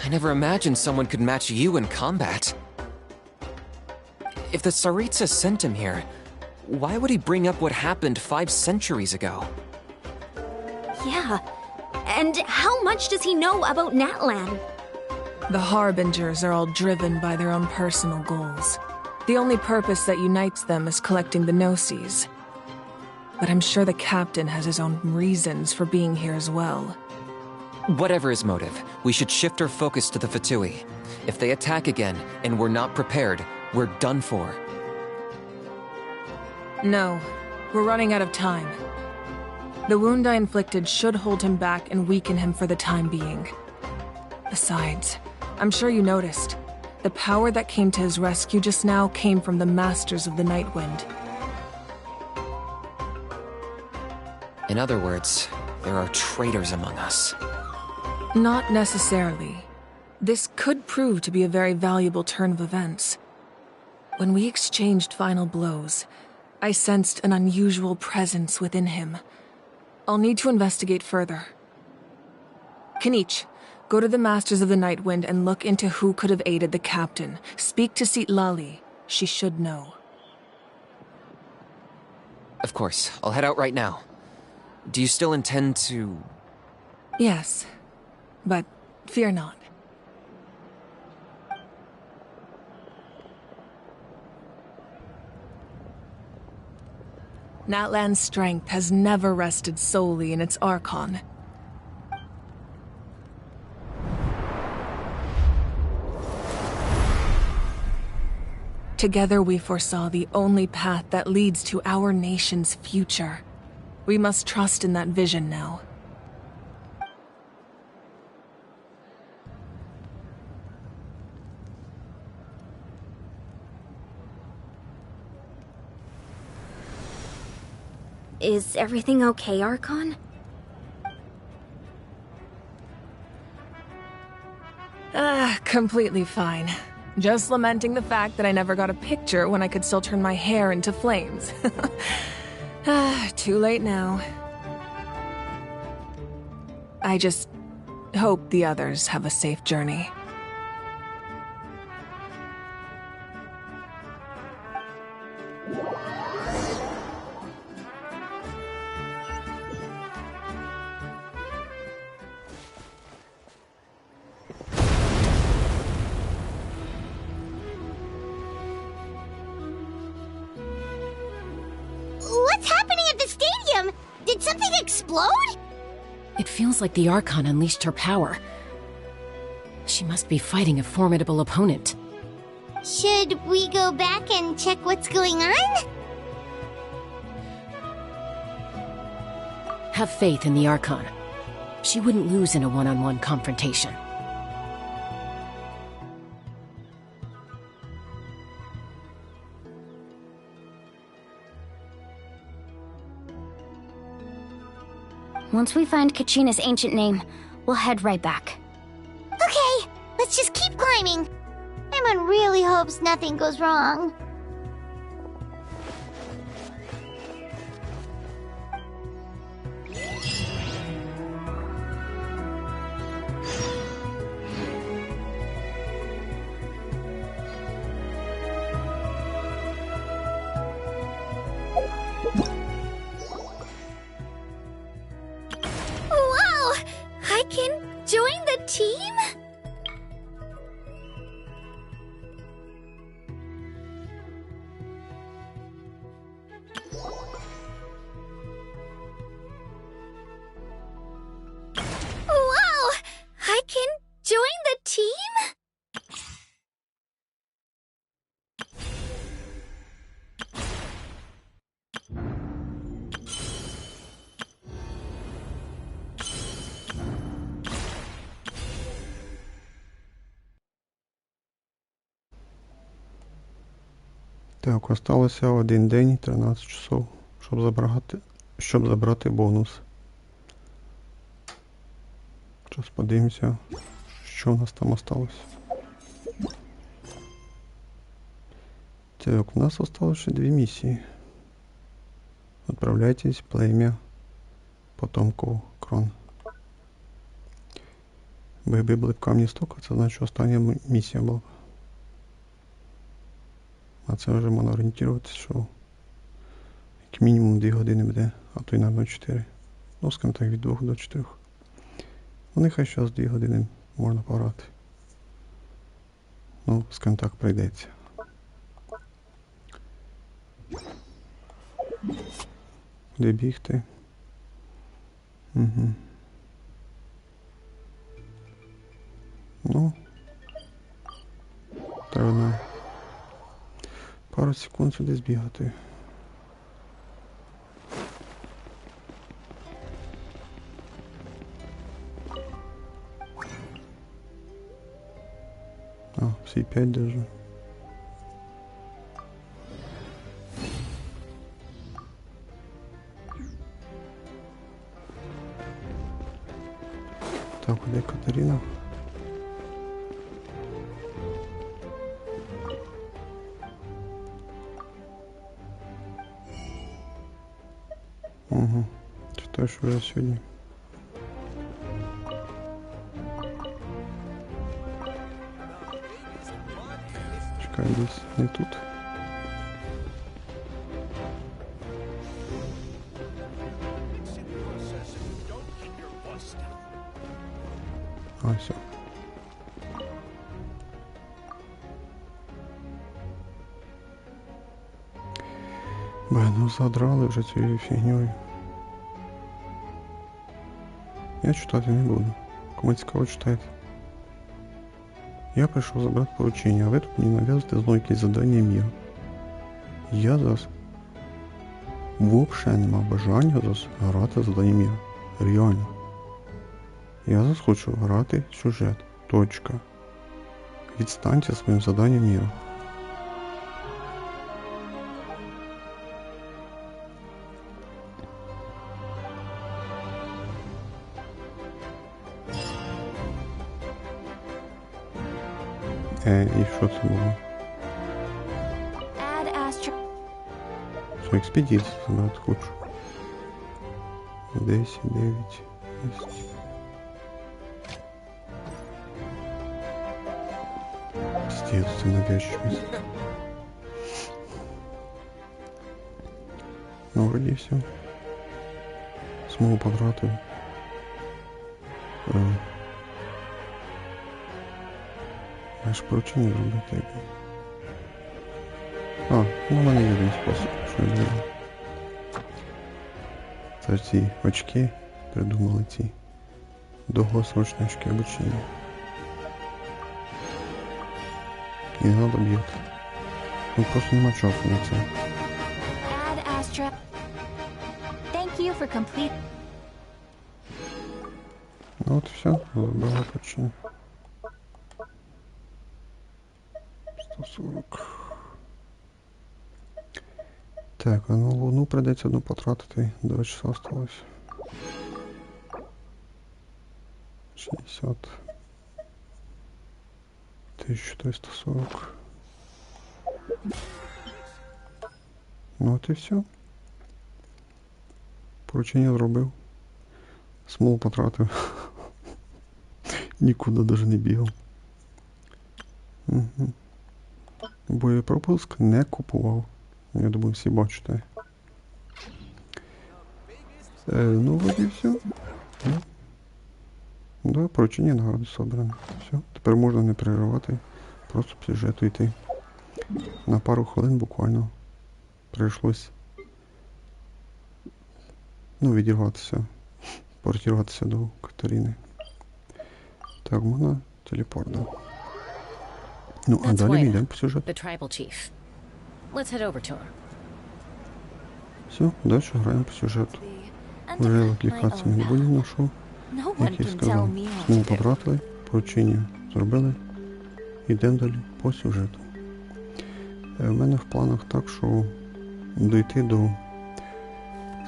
I never imagined someone could match you in combat. If the Tsaritsa sent him here, why would he bring up what happened 5 centuries ago? Yeah. And how much does he know about Natlan? The Harbingers are all driven by their own personal goals. The only purpose that unites them is collecting the Gnosis. But I'm sure the captain has his own reasons for being here as well. Whatever his motive, we should shift our focus to the Fatui. If they attack again, and we're not prepared, we're done for. No, we're running out of time. The wound I inflicted should hold him back and weaken him for the time being. Besides, I'm sure you noticed, the power that came to his rescue just now came from the Masters of the Nightwind. In other words, there are traitors among us. Not necessarily. This could prove to be a very valuable turn of events. When we exchanged final blows, I sensed an unusual presence within him. I'll need to investigate further. Kanich, go to the Masters of the Nightwind and look into who could have aided the captain. Speak to Sitlali. She should know. Of course, I'll head out right now. Do you still intend to... Yes, but fear not. Natlan's strength has never rested solely in its Archon. Together we foresaw the only path that leads to our nation's future. We must trust in that vision now. Is everything okay, Archon? Completely fine. Just lamenting the fact that I never got a picture when I could still turn my hair into flames. Too late now. I just hope the others have a safe journey. What's happening at the stadium? Did something explode? It feels like the Archon unleashed her power. She must be fighting a formidable opponent. Should we go back and check what's going on? Have faith in the Archon. She wouldn't lose in a one-on-one confrontation. Once we find Kachina's ancient name, we'll head right back. Okay, let's just keep climbing. Everyone really hopes nothing goes wrong. Wow! I can join the team? Wow! I can join the team? Так, осталося 1 день і 13 часов, щоб забрати бонус. Зараз подивимося, що у нас там осталось. Так, у нас осталось ще 2 місії. Отправляйтесь в племя потомков Крон. Бо якби були б камні стока, це значить, що остання місія була. А це вже можна орієнтуватися, що як мінімум 2 години буде, а то й на 4. Ну, скажімо так, від 2 до 4. Ну, нехай зараз 2 години можна пограти. Ну, скажімо так, прийдеться. Куди бігти? Угу. Ну, треба на пару секунд сюди збігати. А, всі 5 даже. Так, де Катерина? Угу. Читаю, що вже сьогодні. Чекай, десь не тут. А, все. Ну задрали вже цією фігньою. Я читати не буду. Кому цікаво, читайте. Я прийшов забрати поручення, а ви тут мені нав'язуєте знову якісь завдання міра. Я зараз взагалі не мав бажання зараз грати завдання міра. Реально. Я зараз хочу грати сюжет. Точка. Відстаньте своїм завданням міра. І що це було? Що, експедицію забрати хочу. 10, 9, 10. Пиздец, це навязчивість. Ну, вроді все. Смогу потратив. Я ж поручення зробити. А, ну в мене є один спосіб, що я зроблю. Це ці очки придумали ці довгосрочні очки обучення. І не треба б'ють. Ну просто нема часу на це. Ну от все, забрала почти. 140. Так, а ну луну придеться одну потратити, 2 часа осталось. 60. 1340. Ну от і все. Поручення зробив. Смол потратив. Нікуди даже не бігав. Угу. Боєпропуск не купував. Я думаю, всі бачите. Ну, от і все. Да, поручення награди собране. Все. Тепер можна не переривати. Просто по сюжету йти. На пару хвилин буквально прийшлось відірватися. Портіруватися до Катерини. Так, можна телепорт, да. Ну, а далі ми йдемо по сюжету. Все, далі граємо по сюжету. Вже відлікатися ми не будемо, що, як я сказав, знову потратили, поручення зробили, йдемо далі по сюжету. В мене в планах так, що дойти до,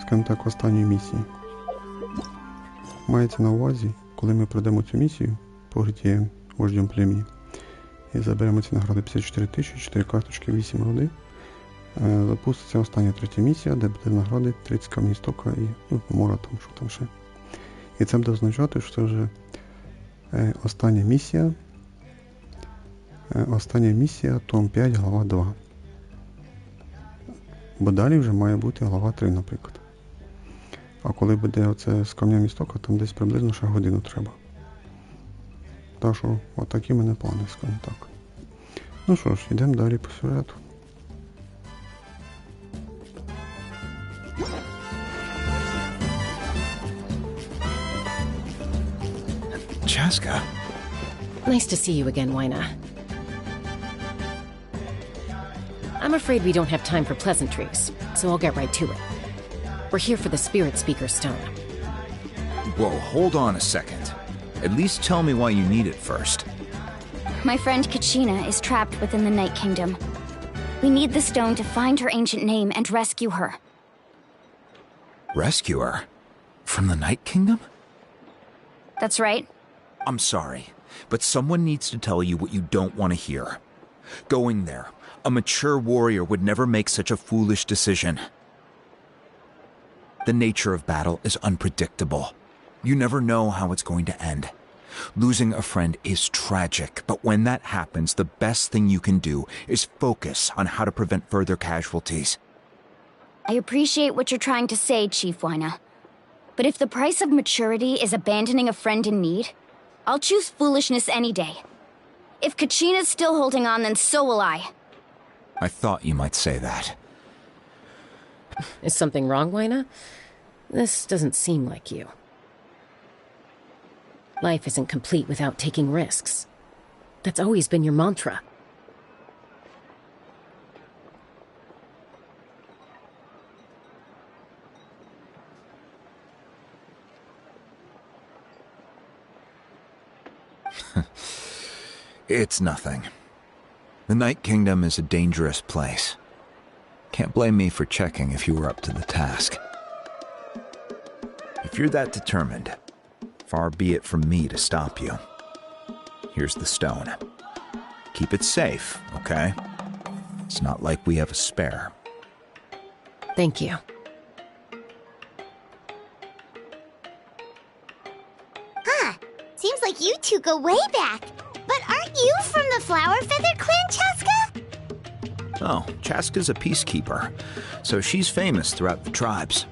скажімо так, останньої місії. Мається на увазі, коли ми пройдемо цю місію по грі вождем племені і заберемо ці награди 54 тисячі, 4 карточки, 8 роди, запуститься остання третя місія, де буде награди 30 камінь стока і мора там, що там ще. І це буде означати, що це вже Остання місія. Остання місія, Том 5, глава 2. Бо далі вже має бути глава 3, наприклад. А коли буде оце з камня істока, там десь приблизно ще годину треба. Так що, отакі в мене плани, скажімо так. Ну що ж, йдемо далі по сюжету. Chaska. Nice to see you again, Wyna. I'm afraid we don't have time for pleasantries, so I'll get right to it. We're here for the Spirit Speaker Stone. Whoa, hold on a second. At least tell me why you need it first. My friend Kachina is trapped within the Night Kingdom. We need the stone to find her ancient name and rescue her. Rescue her? From the Night Kingdom? That's right. I'm sorry, but someone needs to tell you what you don't want to hear. Going there, a mature warrior would never make such a foolish decision. The nature of battle is unpredictable. You never know how it's going to end. Losing a friend is tragic, but when that happens, the best thing you can do is focus on how to prevent further casualties. I appreciate what you're trying to say, Chief Wyna. But if the price of maturity is abandoning a friend in need, I'll choose foolishness any day. If Kachina's still holding on, then so will I. I thought you might say that. Is something wrong, Wyna? This doesn't seem like you. Life isn't complete without taking risks. That's always been your mantra. It's nothing. The Night Kingdom is a dangerous place. Can't blame me for checking if you were up to the task. If you're that determined, far be it from me to stop you. Here's the stone. Keep it safe, okay? It's not like we have a spare. Thank you. Huh. Seems like you two go way back. But aren't you from the Flower Feather Clan, Chaska? Oh, Chaska's a peacekeeper, so she's famous throughout the tribes.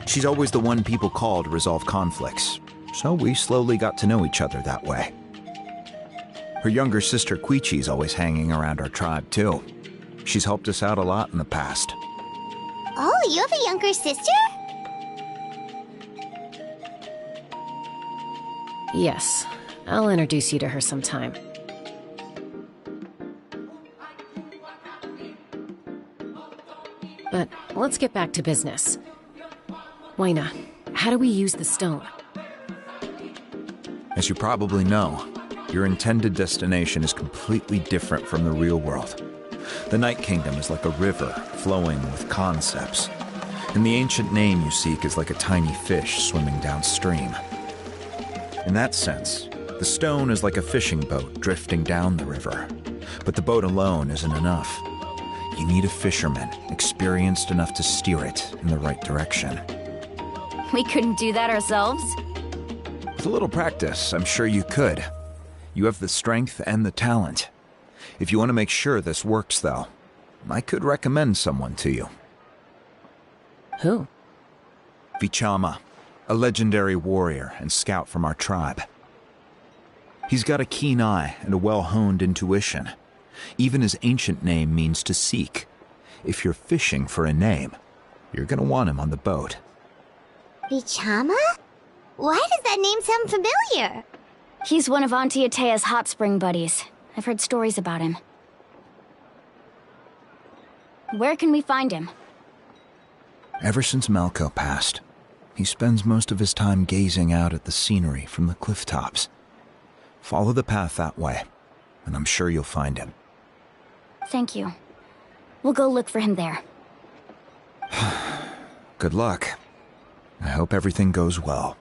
She's always the one people call to resolve conflicts, so we slowly got to know each other that way. Her younger sister Quichi's always hanging around our tribe, too. She's helped us out a lot in the past. Oh, you have a younger sister? Yes. I'll introduce you to her sometime. But let's get back to business. Wyna, how do we use the stone? As you probably know, your intended destination is completely different from the real world. The Night Kingdom is like a river flowing with concepts, and the ancient name you seek is like a tiny fish swimming downstream. In that sense, the stone is like a fishing boat drifting down the river, but the boat alone isn't enough. You need a fisherman experienced enough to steer it in the right direction. We couldn't do that ourselves? With a little practice, I'm sure you could. You have the strength and the talent. If you want to make sure this works, though, I could recommend someone to you. Who? Vichama, a legendary warrior and scout from our tribe. He's got a keen eye and a well-honed intuition. Even his ancient name means to seek. If you're fishing for a name, you're gonna want him on the boat. Vichama? Why does that name sound familiar? He's one of Auntie Atea's hot spring buddies. I've heard stories about him. Where can we find him? Ever since Malco passed, he spends most of his time gazing out at the scenery from the cliff tops. Follow the path that way, and I'm sure you'll find him. Thank you. We'll go look for him there. Good luck. I hope everything goes well.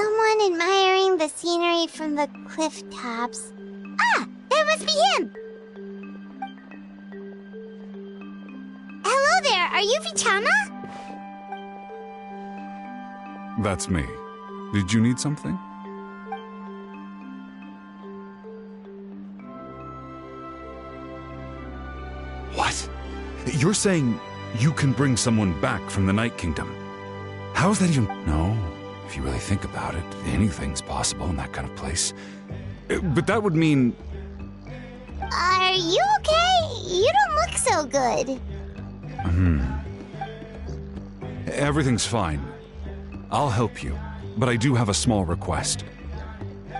Someone admiring the scenery from the cliff tops. Ah! That must be him! Hello there, are you Vichama? That's me. Did you need something? What? You're saying you can bring someone back from the Night Kingdom? How is that even... No, if you really think about it, anything's possible in that kind of place. But that would mean... Are you okay? You don't look so good. Everything's fine. I'll help you, but I do have a small request.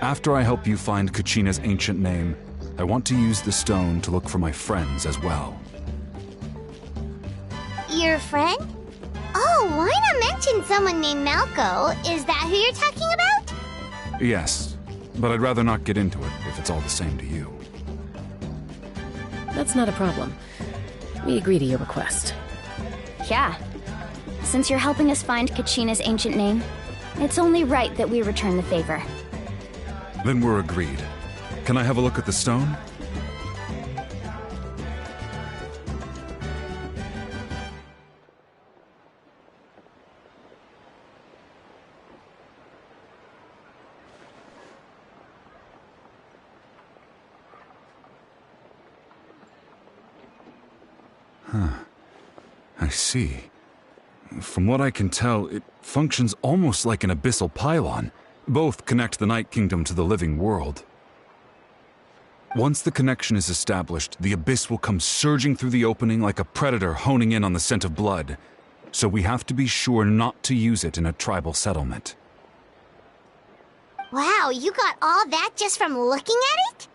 After I help you find Kachina's ancient name, I want to use the stone to look for my friends as well. Your friend? Oh, why not mention someone named Malco? Is that who you're talking about? Yes, but I'd rather not get into it if it's all the same to you. That's not a problem. We agree to your request. Yeah. Since you're helping us find Kachina's ancient name, it's only right that we return the favor. Then we're agreed. Can I have a look at the stone? I see. From what I can tell, it functions almost like an abyssal pylon. Both connect the Night Kingdom to the living world. Once the connection is established, the abyss will come surging through the opening like a predator honing in on the scent of blood. So we have to be sure not to use it in a tribal settlement. Wow, you got all that just from looking at it?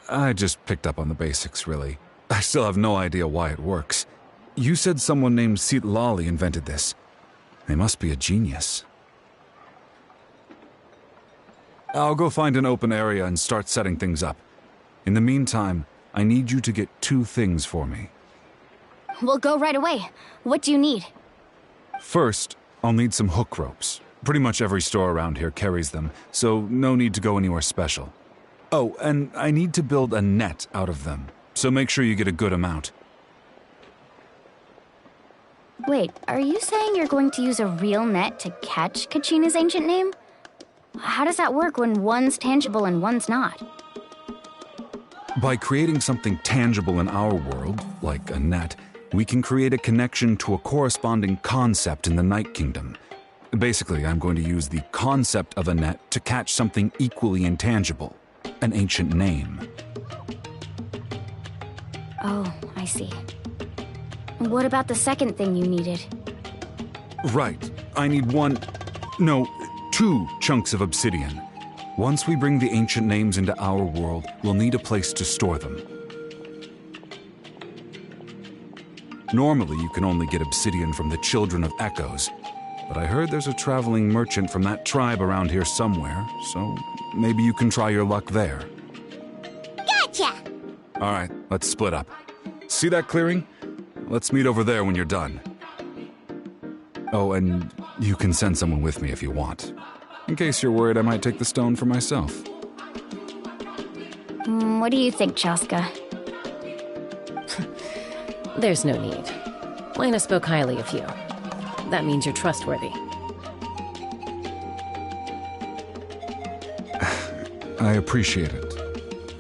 I just picked up on the basics, really. I still have no idea why it works. You said someone named Sitlali invented this. They must be a genius. I'll go find an open area and start setting things up. In the meantime, I need you to get 2 things for me. We'll go right away. What do you need? First, I'll need some hook ropes. Pretty much every store around here carries them, so no need to go anywhere special. Oh, and I need to build a net out of them, so make sure you get a good amount. Wait, are you saying you're going to use a real net to catch Kachina's ancient name? How does that work when one's tangible and one's not? By creating something tangible in our world, like a net, we can create a connection to a corresponding concept in the Night Kingdom. Basically, I'm going to use the concept of a net to catch something equally intangible, an ancient name. Oh, I see. What about the second thing you needed? Right. I need 2 chunks of obsidian. Once we bring the ancient names into our world, we'll need a place to store them. Normally, you can only get obsidian from the Children of Echoes, but I heard there's a traveling merchant from that tribe around here somewhere, so maybe you can try your luck there. Gotcha! All right, let's split up. See that clearing? Let's meet over there when you're done. Oh, and you can send someone with me if you want. In case you're worried I might take the stone for myself. What do you think, Chaska? There's no need. Lena spoke highly of you. That means you're trustworthy. I appreciate it,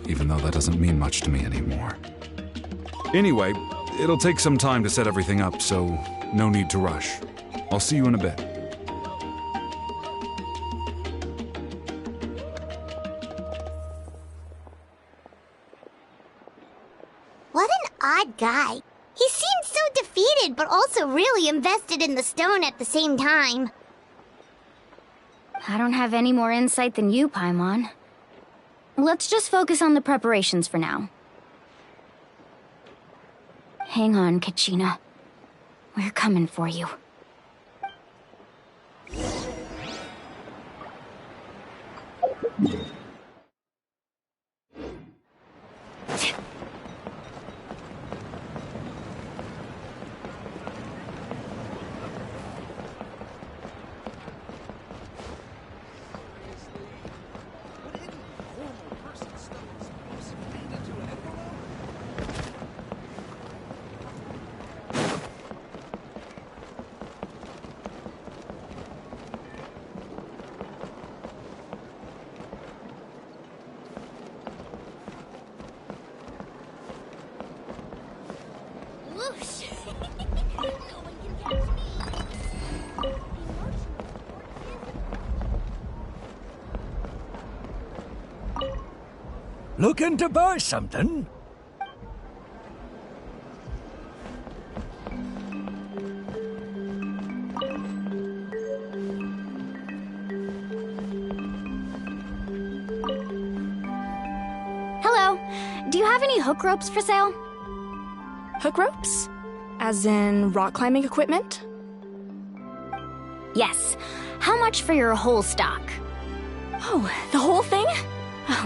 even though that doesn't mean much to me anymore. Anyway, it'll take some time to set everything up, so no need to rush. I'll see you in a bit. What an odd guy. He seemed so defeated, but also really invested in the stone at the same time. I don't have any more insight than you, Paimon. Let's just focus on the preparations for now. Hang on, Kachina. We're coming for you. Looking to buy something? Hello. Do you have any hook ropes for sale? Hook ropes? As in rock climbing equipment? Yes. How much for your whole stock? Oh, the whole thing?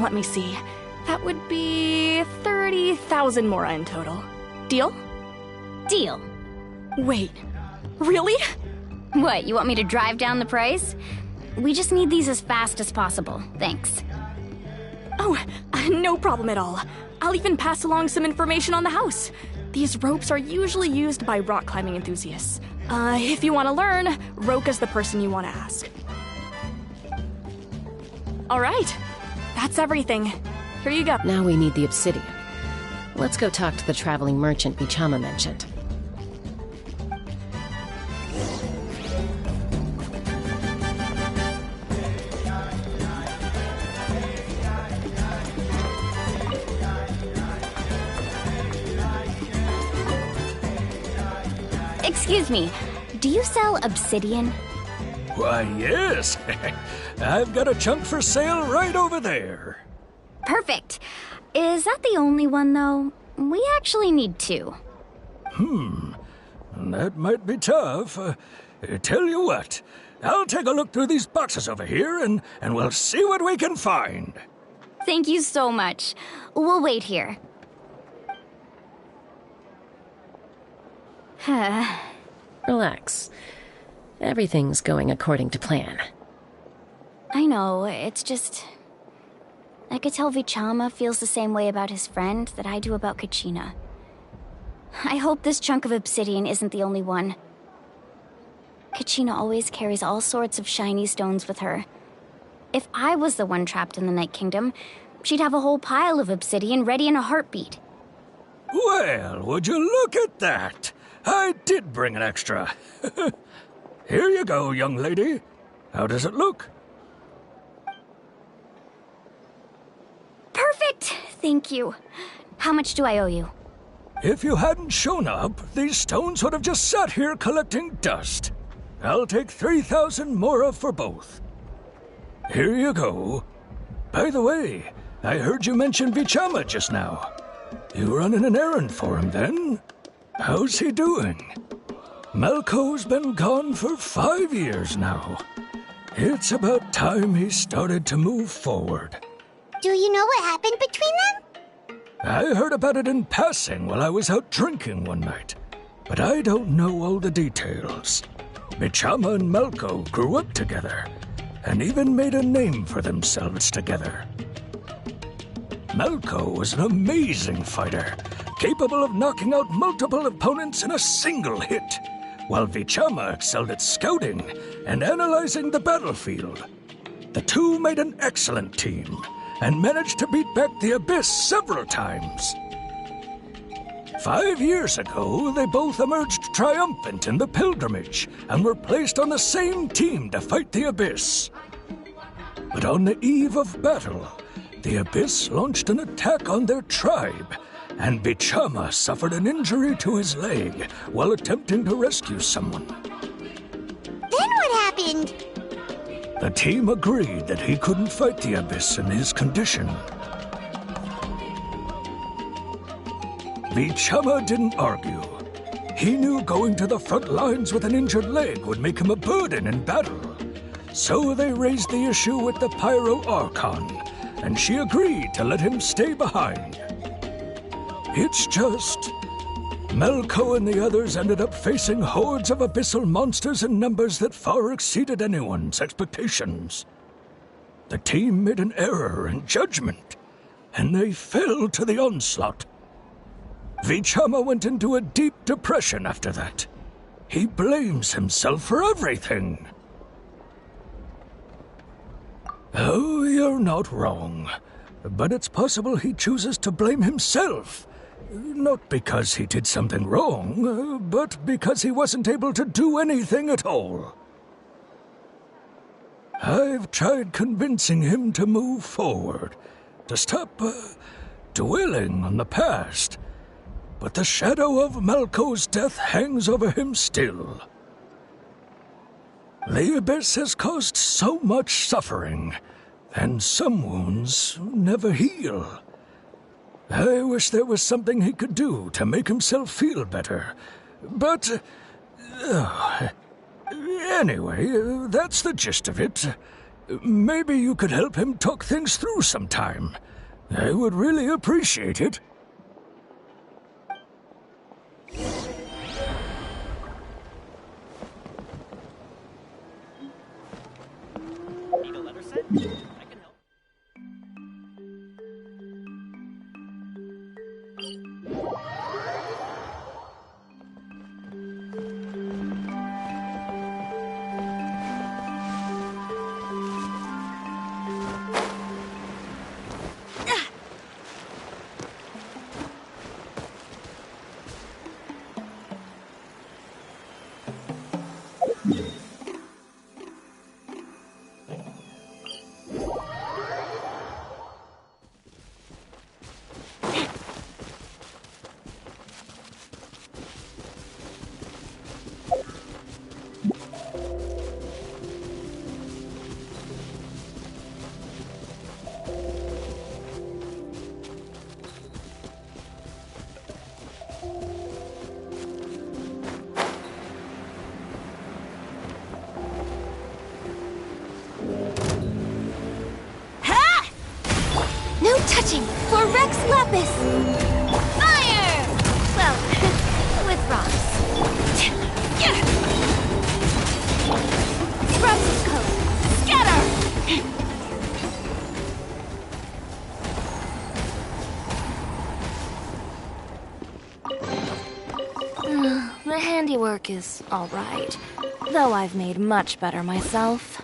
Let me see. That would be 30,000 mora in total. Deal? Deal. Wait, really? What, you want me to drive down the price? We just need these as fast as possible, thanks. Oh, no problem at all. I'll even pass along some information on the house. These ropes are usually used by rock climbing enthusiasts. If you want to learn, Roka's the person you want to ask. All right, that's everything. Here you go. Now we need the obsidian. Let's go talk to the traveling merchant Vichama mentioned. Excuse me, do you sell obsidian? Why, yes. I've got a chunk for sale right over there. Perfect. Is that the only one, though? We actually need two. That might be tough. Tell you what, I'll take a look through these boxes over here, and we'll see what we can find. Thank you so much. We'll wait here. Relax. Everything's going according to plan. I know, it's just... I could tell Vichama feels the same way about his friend that I do about Kachina. I hope this chunk of obsidian isn't the only one. Kachina always carries all sorts of shiny stones with her. If I was the one trapped in the Night Kingdom, she'd have a whole pile of obsidian ready in a heartbeat. Well, would you look at that? I did bring an extra. Here you go, young lady. How does it look? Perfect! Thank you. How much do I owe you? If you hadn't shown up, these stones would have just sat here collecting dust. I'll take 3,000 mora for both. Here you go. By the way, I heard you mention Vichama just now. You running an errand for him, then? How's he doing? Malco's been gone for 5 years now. It's about time he started to move forward. Do you know what happened between them? I heard about it in passing while I was out drinking one night, but I don't know all the details. Vichama and Malco grew up together, and even made a name for themselves together. Malco was an amazing fighter, capable of knocking out multiple opponents in a single hit, while Vichama excelled at scouting and analyzing the battlefield. The two made an excellent team, and managed to beat back the Abyss several times. 5 years ago, they both emerged triumphant in the pilgrimage, and were placed on the same team to fight the Abyss. But on the eve of battle, the Abyss launched an attack on their tribe, and Vichama suffered an injury to his leg while attempting to rescue someone. Then what happened? The team agreed that he couldn't fight the Abyss in his condition. Vichama didn't argue. He knew going to the front lines with an injured leg would make him a burden in battle. So they raised the issue with the Pyro Archon, and she agreed to let him stay behind. It's just... Malco and the others ended up facing hordes of abyssal monsters in numbers that far exceeded anyone's expectations. The team made an error in judgment, and they fell to the onslaught. Vichama went into a deep depression after that. He blames himself for everything. Oh, you're not wrong. But it's possible he chooses to blame himself. Not because he did something wrong, but because he wasn't able to do anything at all. I've tried convincing him to move forward, to stop dwelling on the past, but the shadow of Malco's death hangs over him still. The Abyss has caused so much suffering, and some wounds never heal. I wish there was something he could do to make himself feel better, but... anyway, that's the gist of it. Maybe you could help him talk things through sometime. I would really appreciate it. Need a letter sent? I can help. For Rex Lapis! Fire! Well, with rocks. Scrubs code. Scatter! The handiwork is all right, though I've made much better myself.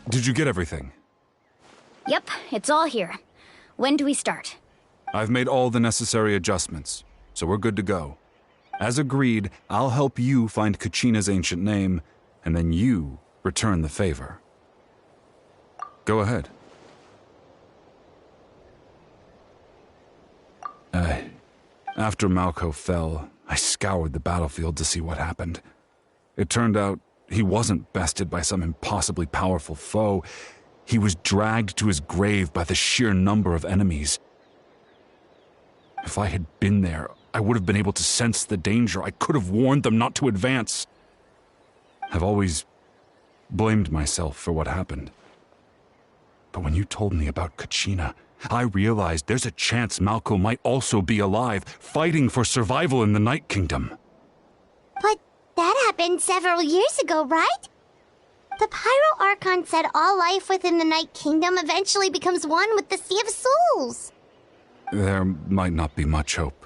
Did you get everything? Yep, it's all here. When do we start? I've made all the necessary adjustments, so we're good to go. As agreed, I'll help you find Kachina's ancient name, and then you return the favor. Go ahead. After Malco fell, I scoured the battlefield to see what happened. It turned out he wasn't bested by some impossibly powerful foe. He was dragged to his grave by the sheer number of enemies. If I had been there, I would have been able to sense the danger. I could have warned them not to advance. I've always blamed myself for what happened. But when you told me about Kachina, I realized there's a chance Malco might also be alive, fighting for survival in the Night Kingdom. But that happened several years ago, right? The Pyro Archon said all life within the Night Kingdom eventually becomes one with the Sea of Souls. There might not be much hope,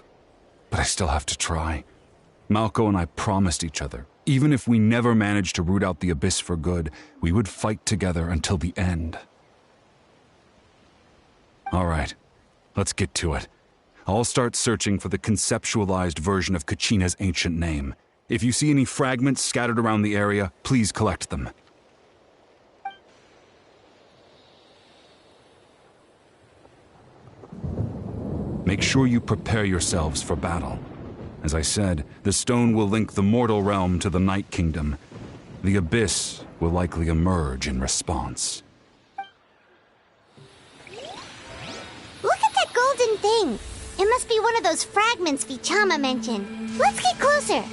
but I still have to try. Malco and I promised each other, even if we never managed to root out the Abyss for good, we would fight together until the end. All right, let's get to it. I'll start searching for the conceptualized version of Kachina's ancient name. If you see any fragments scattered around the area, please collect them. Make sure you prepare yourselves for battle. As I said, the stone will link the mortal realm to the Night Kingdom. The Abyss will likely emerge in response. Look at that golden thing! It must be one of those fragments Vichama mentioned. Let's get closer!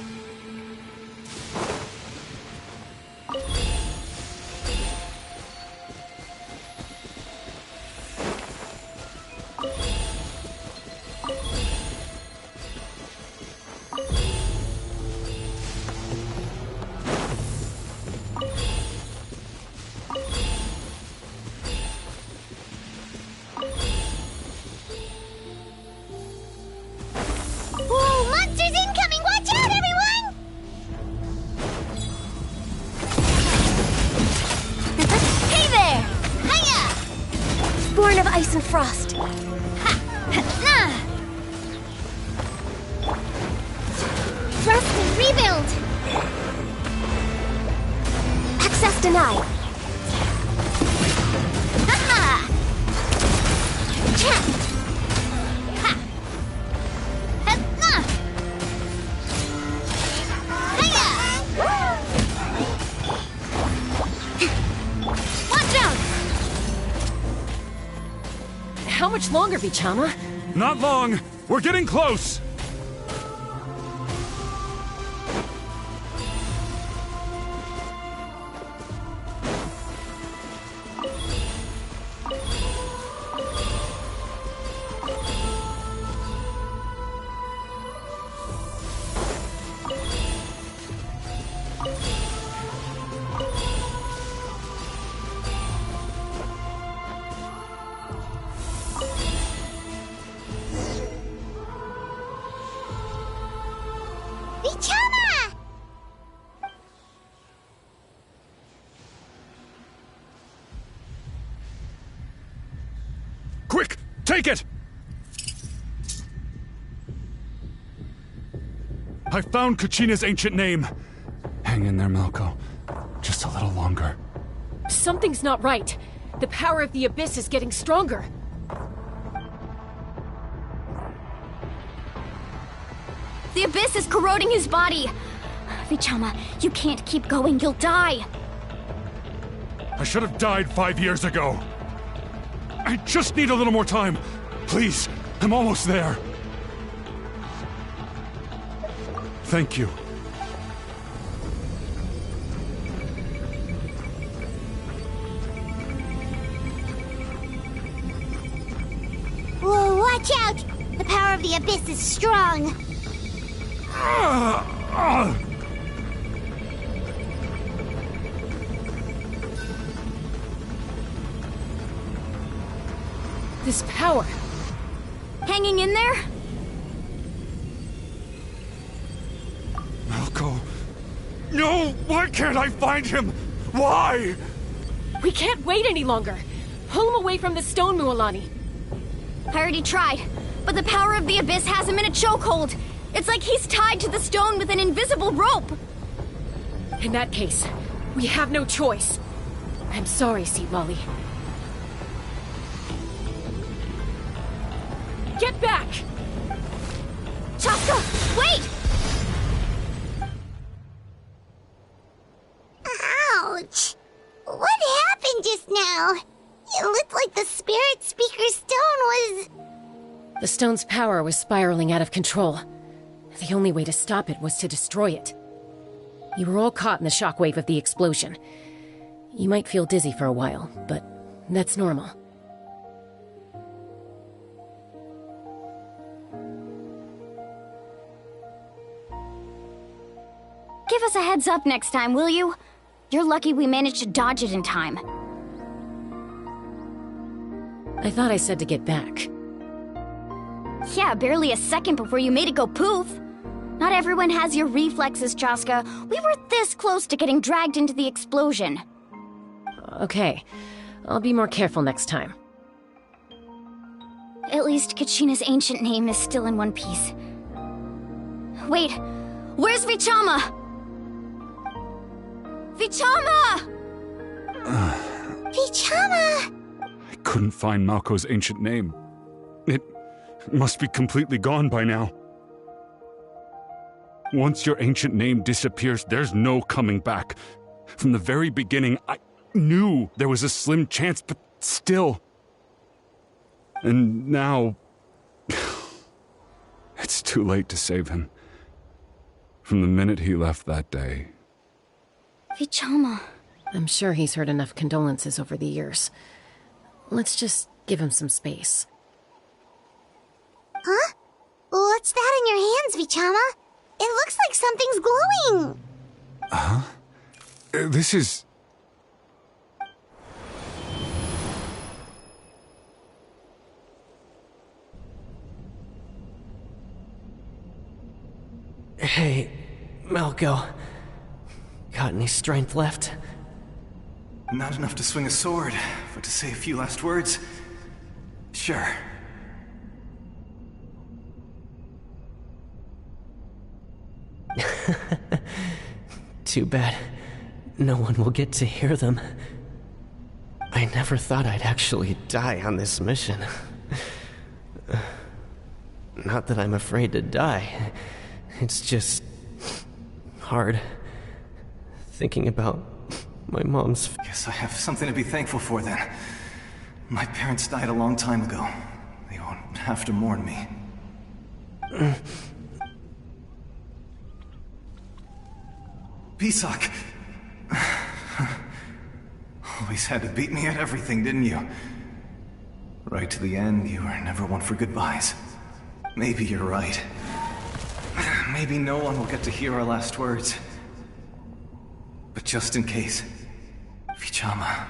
Born of ice and frost. Thrust and rebuild! Access denied. Ha-ha! Check! Ha! Ha-na! Hiya! Watch out! How much longer, Vichama? Not long! We're getting close! Quick! Take it! I found Kachina's ancient name. Hang in there, Malco. Just a little longer. Something's not right. The power of the Abyss is getting stronger. The Abyss is corroding his body. Vichama, you can't keep going. You'll die. I should have died 5 years ago. I just need a little more time. Please, I'm almost there. Thank you. Whoa, watch out! The power of the Abyss is strong. This power. Hanging in there? Malco. No! Why can't I find him? Why? We can't wait any longer. Pull him away from the stone, Mualani. I already tried, but the power of the Abyss has him in a chokehold. It's like he's tied to the stone with an invisible rope. In that case, we have no choice. I'm sorry, Seat Lolly. Get back! Chaska, wait! Ouch! What happened just now? It looked like the Spirit Speaker's stone was... The stone's power was spiraling out of control. The only way to stop it was to destroy it. You were all caught in the shockwave of the explosion. You might feel dizzy for a while, but that's normal. Give us a heads up next time, will you? You're lucky we managed to dodge it in time. I thought I said to get back. Yeah, barely a second before you made it go poof. Not everyone has your reflexes, Chaska. We were this close to getting dragged into the explosion. Okay, I'll be more careful next time. At least Kachina's ancient name is still in one piece. Wait, where's Vichama? Vichama! Vichama! I couldn't find Malco's ancient name. It must be completely gone by now. Once your ancient name disappears, there's no coming back. From the very beginning, I knew there was a slim chance, but still. And now... it's too late to save him. From the minute he left that day. Vichama. I'm sure he's heard enough condolences over the years. Let's just give him some space. Huh? What's that in your hands, Vichama? It looks like something's glowing! Huh? This is... Hey, Malco. Got any strength left? Not enough to swing a sword, but to say a few last words? Sure. Too bad no one will get to hear them. I never thought I'd actually die on this mission. Not that I'm afraid to die. It's just... hard. Thinking about my mom's... Guess I have something to be thankful for then. My parents died a long time ago. They won't have to mourn me. Pisak! Always had to beat me at everything, didn't you? Right to the end, you were never one for goodbyes. Maybe you're right. Maybe no one will get to hear our last words. But just in case, Vichama,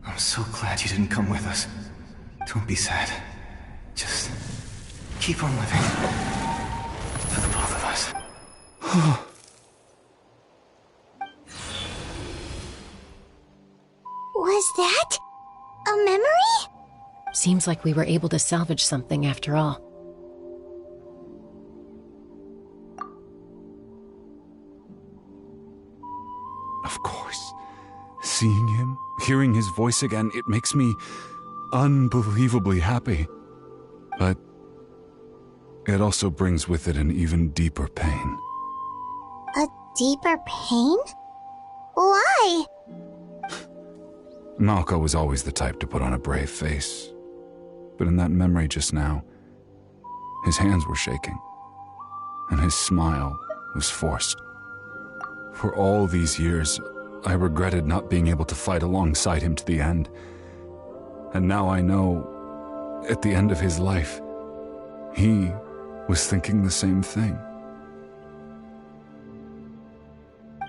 I'm so glad you didn't come with us. Don't be sad. Just keep on living. For the both of us. Was that a memory? Seems like we were able to salvage something after all. Of course. Seeing him, hearing his voice again, it makes me unbelievably happy. But it also brings with it an even deeper pain. A deeper pain? Why? Malco was always the type to put on a brave face. But in that memory just now, his hands were shaking, and his smile was forced. For all these years, I regretted not being able to fight alongside him to the end. And now I know, at the end of his life, he was thinking the same thing.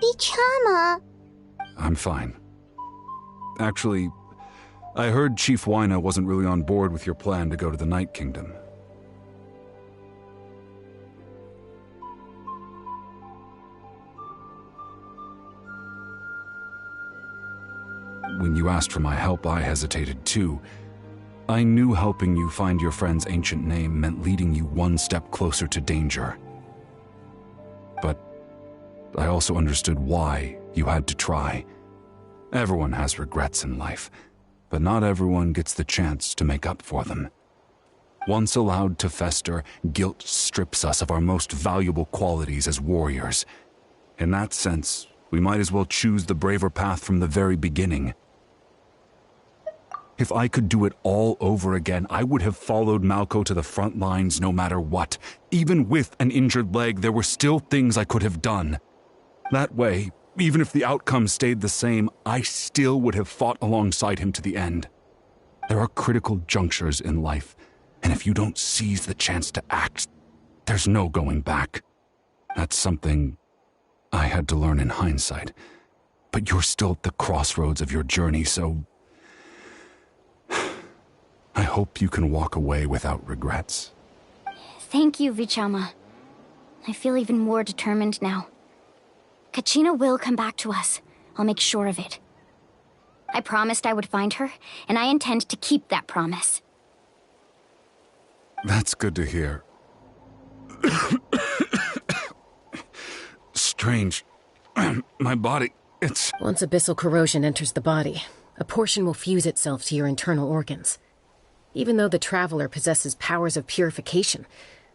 Vichama. I'm fine. Actually, I heard Chief Wyna wasn't really on board with your plan to go to the Night Kingdom. When you asked for my help, I hesitated too. I knew helping you find your friend's ancient name meant leading you one step closer to danger. But I also understood why you had to try. Everyone has regrets in life, but not everyone gets the chance to make up for them. Once allowed to fester, guilt strips us of our most valuable qualities as warriors. In that sense, we might as well choose the braver path from the very beginning. If I could do it all over again, I would have followed Malco to the front lines no matter what. Even with an injured leg, there were still things I could have done. That way, even if the outcome stayed the same, I still would have fought alongside him to the end. There are critical junctures in life, and if you don't seize the chance to act, there's no going back. That's something I had to learn in hindsight. But you're still at the crossroads of your journey, so... I hope you can walk away without regrets. Thank you, Vichama. I feel even more determined now. Kachina will come back to us. I'll make sure of it. I promised I would find her, and I intend to keep that promise. That's good to hear. Strange. My body, it's... Once abyssal corrosion enters the body, a portion will fuse itself to your internal organs. Even though the Traveler possesses powers of purification,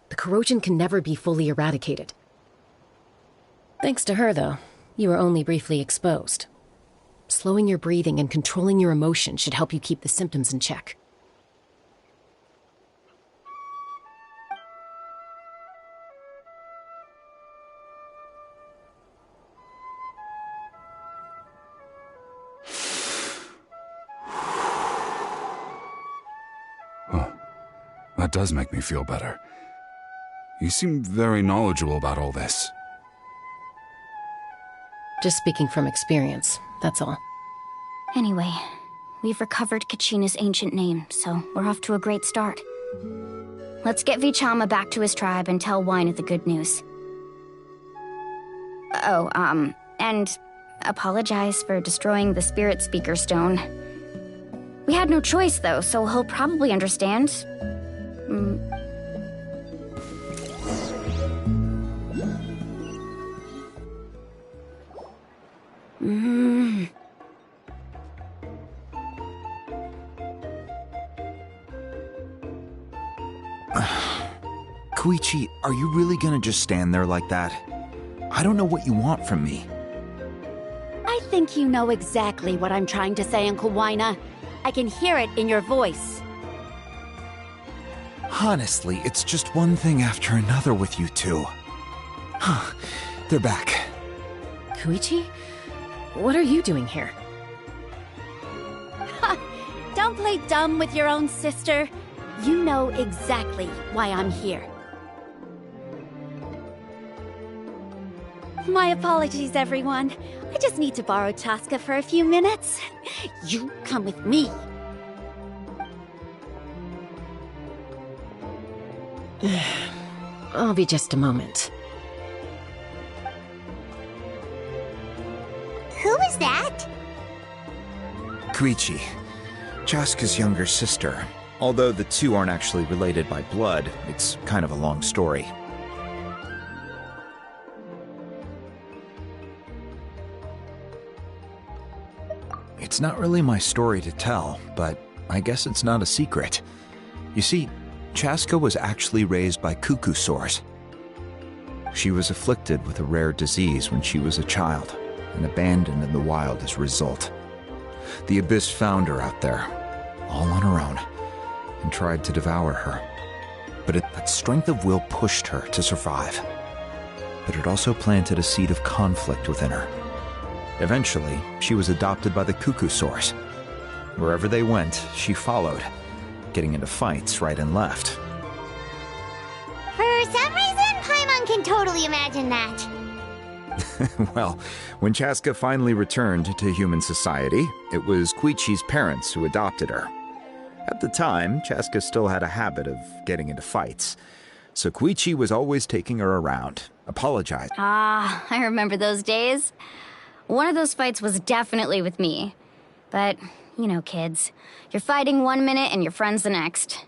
the corrosion can never be fully eradicated. Thanks to her, though, you were only briefly exposed. Slowing your breathing and controlling your emotions should help you keep the symptoms in check. That does make me feel better. You seem very knowledgeable about all this. Just speaking from experience, that's all. Anyway, we've recovered Kachina's ancient name, so we're off to a great start. Let's get Vichama back to his tribe and tell Wina the good news. Oh, and apologize for destroying the Spirit Speaker Stone. We had no choice, though, so he'll probably understand. Koichi, are you really gonna just stand there like that? I don't know what you want from me. I think you know exactly what I'm trying to say, Uncle Wina. I can hear it in your voice. Honestly, it's just one thing after another with you two. They're back. Koichi? What are you doing here? Don't play dumb with your own sister. You know exactly why I'm here. My apologies, everyone. I just need to borrow Chaska for a few minutes. You come with me. I'll be just a moment. Who is that? Koichi, Chaska's younger sister. Although the two aren't actually related by blood, it's kind of a long story. It's not really my story to tell, but I guess it's not a secret. You see, Chaska was actually raised by cuckoo sores. She was afflicted with a rare disease when she was a child, and abandoned in the wild as a result. The Abyss found her out there, all on her own, and tried to devour her. But that strength of will pushed her to survive. But it also planted a seed of conflict within her. Eventually, she was adopted by the cuckoo sores. Wherever they went, she followed, getting into fights right and left. For some reason, Paimon can totally imagine that. Well, when Chaska finally returned to human society, it was Koichi's parents who adopted her. At the time, Chaska still had a habit of getting into fights, so Koichi was always taking her around, apologizing. Ah, I remember those days. One of those fights was definitely with me. But, you know, kids. You're fighting one minute and your friend's the next.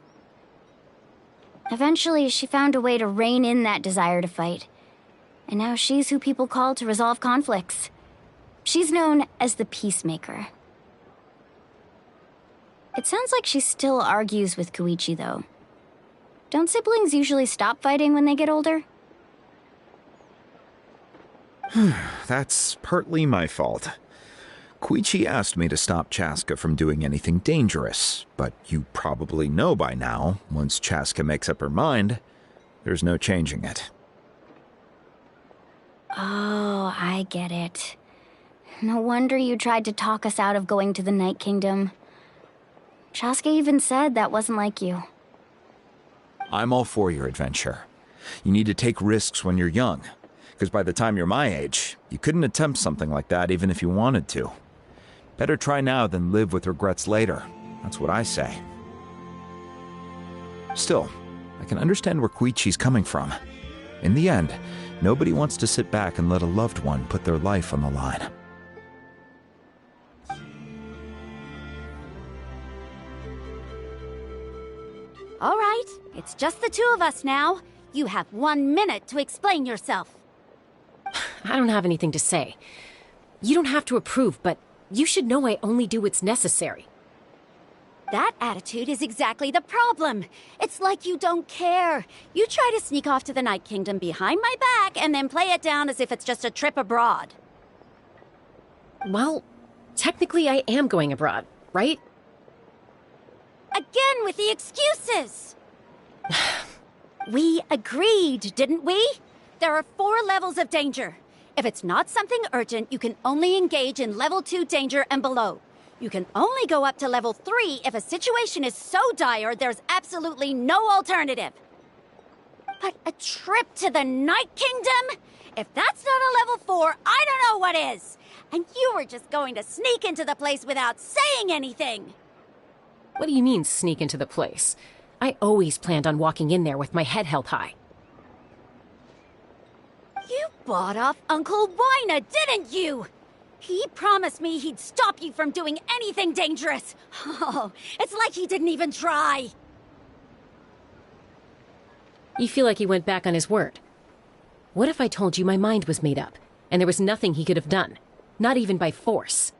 Eventually, she found a way to rein in that desire to fight. And now she's who people call to resolve conflicts. She's known as the Peacemaker. It sounds like she still argues with Koichi, though. Don't siblings usually stop fighting when they get older? That's partly my fault. Koichi asked me to stop Chaska from doing anything dangerous, but you probably know by now, once Chaska makes up her mind, there's no changing it. Oh, I get it. No wonder you tried to talk us out of going to the Night Kingdom. Chaska even said that wasn't like you. I'm all for your adventure. You need to take risks when you're young. Because by the time you're my age, you couldn't attempt something like that even if you wanted to. Better try now than live with regrets later. That's what I say. Still, I can understand where Koichi's coming from. In the end, nobody wants to sit back and let a loved one put their life on the line. All right, it's just the two of us now. You have 1 minute to explain yourself. I don't have anything to say. You don't have to approve, but you should know I only do what's necessary. That attitude is exactly the problem. It's like you don't care. You try to sneak off to the Night Kingdom behind my back and then play it down as if it's just a trip abroad. Well, technically I am going abroad, right? Again with the excuses! We agreed, didn't we? There are 4 levels of danger. If it's not something urgent, you can only engage in level 2 danger and below. You can only go up to level 3 if a situation is so dire there's absolutely no alternative. But a trip to the Night Kingdom? If that's not a level 4, I don't know what is. And you were just going to sneak into the place without saying anything. What do you mean, sneak into the place? I always planned on walking in there with my head held high. You bought off Uncle Wina, didn't you? He promised me he'd stop you from doing anything dangerous. Oh, it's like he didn't even try. You feel like he went back on his word. What if I told you my mind was made up, and there was nothing he could have done? Not even by force.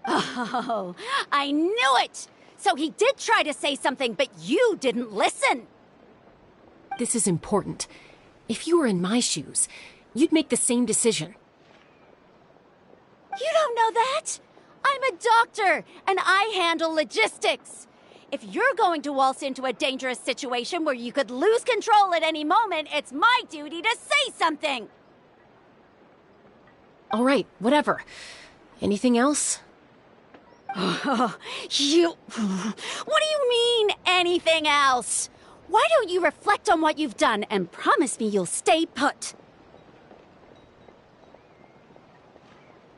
Oh, I knew it! So he did try to say something, but you didn't listen. This is important. If you were in my shoes, you'd make the same decision. You don't know that? I'm a doctor, and I handle logistics. If you're going to waltz into a dangerous situation where you could lose control at any moment, it's my duty to say something. All right, whatever. Anything else? What do you mean, anything else? Why don't you reflect on what you've done and promise me you'll stay put?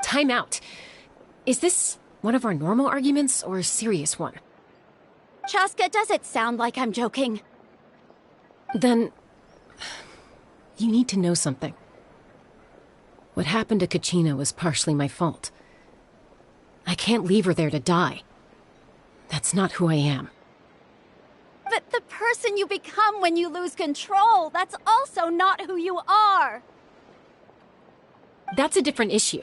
Time out. Is this one of our normal arguments or a serious one? Chaska, does it sound like I'm joking? Then you need to know something. What happened to Kachina was partially my fault. I can't leave her there to die. That's not who I am. But the person you become when you lose control, that's also not who you are. That's a different issue.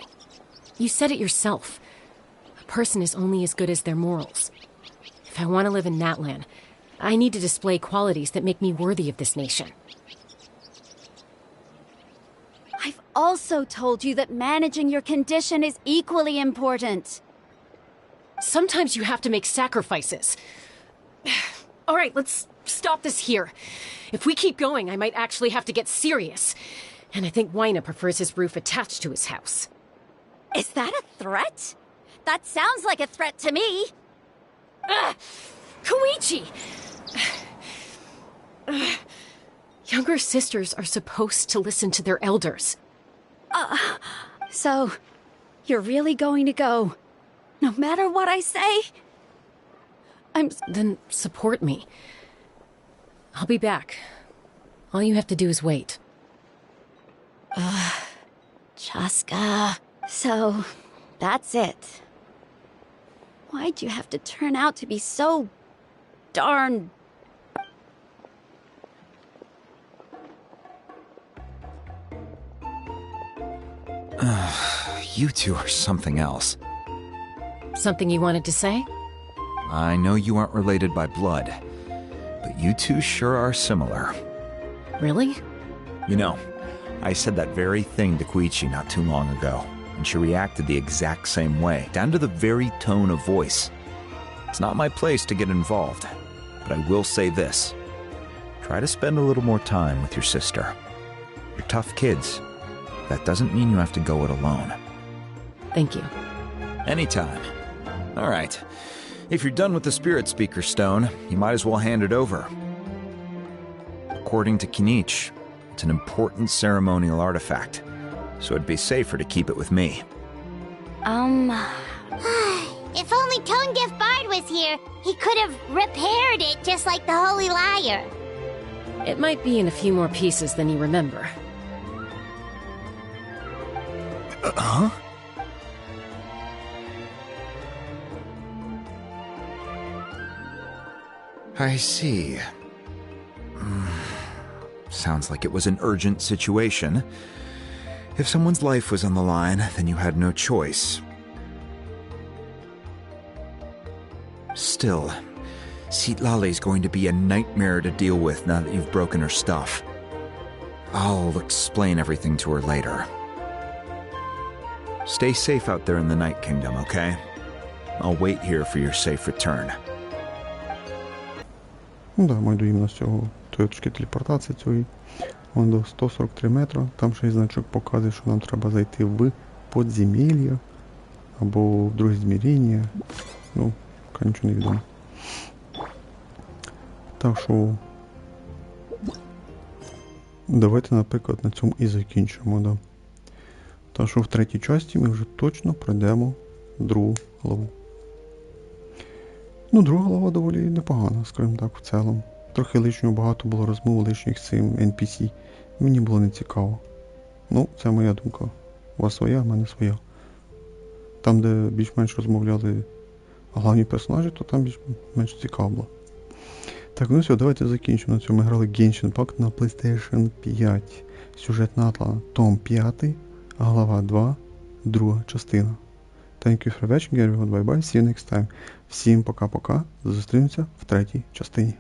You said it yourself. A person is only as good as their morals. If I want to live in Natlan, I need to display qualities that make me worthy of this nation. I've also told you that managing your condition is equally important. Sometimes you have to make sacrifices. All right, let's stop this here. If we keep going, I might actually have to get serious. And I think Wina prefers his roof attached to his house. Is that a threat? That sounds like a threat to me. Koichi! Younger sisters are supposed to listen to their elders. So, you're really going to go, no matter what I say? Then support me. I'll be back. All you have to do is wait. Chaska. So, that's it. Why'd you have to turn out to be so darn... You two are something else. Something you wanted to say? I know you aren't related by blood, but you two sure are similar. Really? You know, I said that very thing to Koichi not too long ago, and she reacted the exact same way, down to the very tone of voice. It's not my place to get involved, but I will say this. Try to spend a little more time with your sister. You're tough kids. That doesn't mean you have to go it alone. Thank you. Anytime. All right. If you're done with the Spirit Speaker Stone, you might as well hand it over. according to Kinich, it's an important ceremonial artifact, so it'd be safer to keep it with me. If only Tone Deaf Bard was here, he could have repaired it just like the Holy Liar. It might be in a few more pieces than you remember. Huh? I see. Sounds like it was an urgent situation. If someone's life was on the line, then you had no choice. Still, Citlali's going to be a nightmare to deal with now that you've broken her stuff. I'll explain everything to her later. Stay safe out there in the Night Kingdom, okay? I'll wait here for your safe return. Ну да, ми доїмо з цього точки телепортації цієї. Вон до 143 метра. Там ще й значок показує, що нам треба зайти в подземелья або в друге зміріння. Ну, поки нічого не відомо. Так що давайте, наприклад, на цьому і закінчимо, да. Так що в третій часті ми вже точно пройдемо другу главу. Ну, друга глава доволі непогана, скажімо так, в цілому. Трохи лишнього багато було розмов лишніх з цим NPC. Мені було не цікаво. Ну, це моя думка. У вас своя, в мене своя. Там, де більш-менш розмовляли головні персонажі, то там більш-менш цікаво було. Так, ну все, давайте закінчимо на цьому. Ми грали Genshin Impact на PlayStation 5. Сюжет Натлана, Том 5, глава 2, друга частина. Thank you for watching, everyone. Bye-bye. See you next time. Всім пока-пока. Зустрінемося в третій частині.